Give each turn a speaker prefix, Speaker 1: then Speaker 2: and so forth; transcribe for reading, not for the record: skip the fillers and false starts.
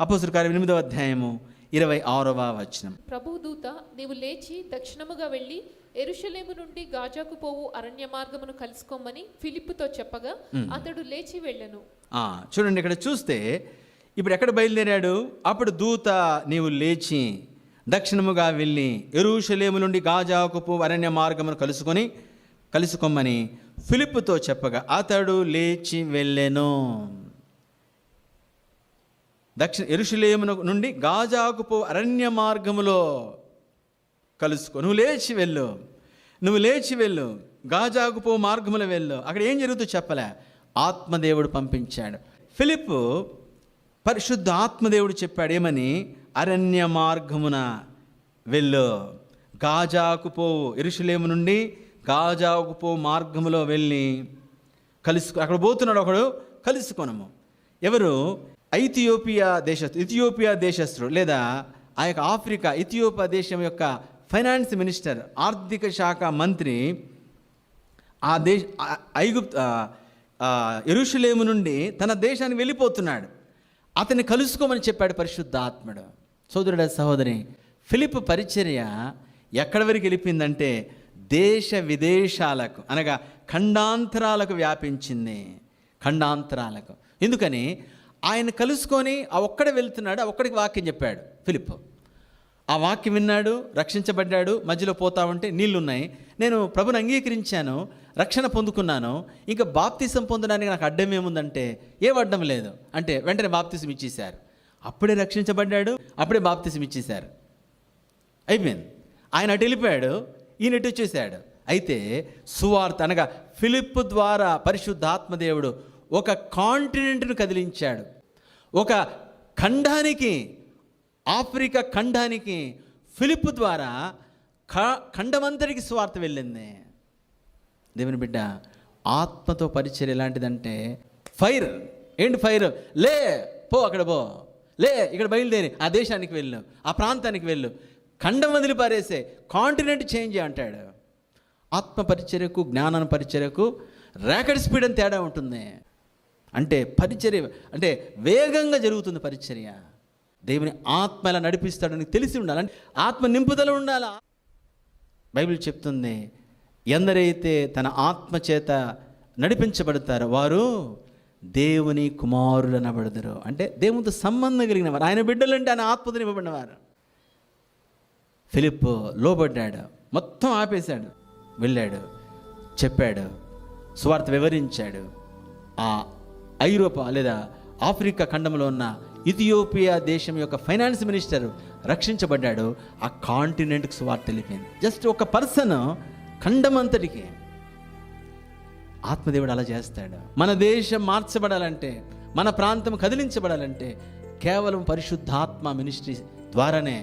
Speaker 1: అపోస్తలుల కార్యం 8వ అధ్యాయము 26వ వచనం.
Speaker 2: ప్రభువు దూత, నీవు లేచి దక్షిణముగా వెళ్ళి యెరూషలేము నుండి గాజాకు పోవు అరణ్య మార్గమును కలుసుకోమని ఫిలిప్పుతో చెప్పగా అతడు లేచి వెళ్ళెను.
Speaker 1: చూడండి, ఇక్కడ చూస్తే ఇప్పుడు ఎక్కడ బయలుదేరాడు? అప్పుడు దూత, నీవు లేచి దక్షిణముగా వెళ్ళి యెరూషలేము నుండి గాజాకు పోవు అరణ్య మార్గమును కలుసుకోమని ఫిలిప్పుతో చెప్పగా అతడు లేచి వెళ్ళెను. యెరూషలేము నుండి గాజాకు పో అరణ్య మార్గములో కలుసుకో. నువ్వు లేచి వెళ్ళు, గాజాకు పో మార్గములో వెళ్ళు. అక్కడ ఏం జరుగుతుందో చెప్పలే, ఆత్మదేవుడు పంపించాడు. ఫిలిప్పు పరిశుద్ధ ఆత్మదేవుడు చెప్పాడు ఏమని? అరణ్య మార్గమున వెళ్ళు, గాజాకు పోవు, యెరూషలేము నుండి గాజాకు పో మార్గములో వెళ్ళి కలుసుకో. అక్కడ పోతున్నాడు ఒకడు, కలుసుకొనము. ఎవరు? ఇథియోపియా దేశస్థుడు, లేదా ఆ యొక్క ఆఫ్రికా ఇథియోపియా దేశం యొక్క ఫైనాన్స్ మినిస్టర్, ఆర్థిక శాఖ మంత్రి యెరూషలేము నుండి తన దేశానికి వెళ్ళిపోతున్నాడు. అతన్ని కలుసుకోమని చెప్పాడు పరిశుద్ధ ఆత్ముడు. సోదరుడా, సహోదరి, ఫిలిప్ పరిచర్య ఎక్కడి వరకు వెళ్ళిపోయిందంటే దేశ విదేశాలకు, అనగా ఖండాంతరాలకు వ్యాపించింది. ఖండాంతరాలకు. ఎందుకని? ఆయన కలుసుకొని ఆ ఒక్కడే వెళ్తున్నాడు, ఆ ఒక్కడికి వాక్యం చెప్పాడు ఫిలిప్. ఆ వాక్యం విన్నాడు, రక్షించబడ్డాడు. మధ్యలో పోతా ఉంటే నీళ్లున్నాయి, నేను ప్రభుని అంగీకరించాను, రక్షణ పొందుకున్నాను, ఇంకా బాప్తిసం పొందడానికి నాకు అడ్డం ఏముందంటే ఏ అడ్డం లేదు అంటే వెంటనే బాప్తిసం ఇచ్చేశారు. అప్పుడే రక్షించబడ్డాడు, అప్పుడే బాప్తిసం ఇచ్చేశారు. అయిపోయింది. ఆయన అటు వెళ్ళిపోయాడు, ఈయన ఇటు వచ్చేసాడు. అయితే సువార్త అనగా ఫిలిప్ ద్వారా పరిశుద్ధాత్మదేవుడు ఒక కాంటినెంట్ను కదిలించాడు. ఒక ఖండానికి, ఆఫ్రికా ఖండానికి ఫిలిప్ ద్వారా ఖండమంతటికి సువార్త వెళ్ళింది. దేవుని బిడ్డ, ఆత్మతో పరిచయం ఎలాంటిదంటే ఫైర్. ఏంటి ఫైర్? లే, పో, అక్కడ పో, లే, ఇక్కడ బయలుదేరి ఆ దేశానికి వెళ్ళు, ఆ ప్రాంతానికి వెళ్ళు, ఖండం వదిలి పారేసే, కాంటినెంట్ చేంజ్ అంటాడు. ఆత్మ పరిచర్యకు, జ్ఞాన పరిచర్యకు ర్యాకెట్ స్పీడ్ అని తేడా ఉంటుంది. అంటే పరిచర్య అంటే వేగంగా జరుగుతుంది పరిచర్య. దేవుని ఆత్మ ఎలా నడిపిస్తాడని తెలిసి ఉండాలి, అంటే ఆత్మ నింపుదల ఉండాలి. బైబిల్ చెప్తుంది, ఎందరైతే తన ఆత్మ చేత నడిపించబడతారో వారు దేవుని కుమారులు అనబడతారు. అంటే దేవునితో సంబంధం కలిగిన వారు, ఆయన బిడ్డలంటే ఆయన ఆత్మతో నింపబడినవారు. ఫిలిప్ లోబడ్డాడు, మొత్తం ఆపేశాడు, వెళ్ళాడు, చెప్పాడు, సువార్త వివరించాడు. ఆ ఐరోపా లేదా ఆఫ్రికా ఖండంలో ఉన్న ఇథియోపియా దేశం యొక్క ఫైనాన్స్ మినిస్టర్ రక్షించబడ్డాడు. ఆ కాంటినెంట్కి సువార్త వెళ్ళిపోయింది. జస్ట్ ఒక పర్సన్ ఖండమంతటికి. ఆత్మదేవుడు అలా చేస్తాడు. మన దేశం మార్చబడాలంటే, మన ప్రాంతం కదిలించబడాలంటే కేవలం పరిశుద్ధాత్మ మినిస్ట్రీ ద్వారానే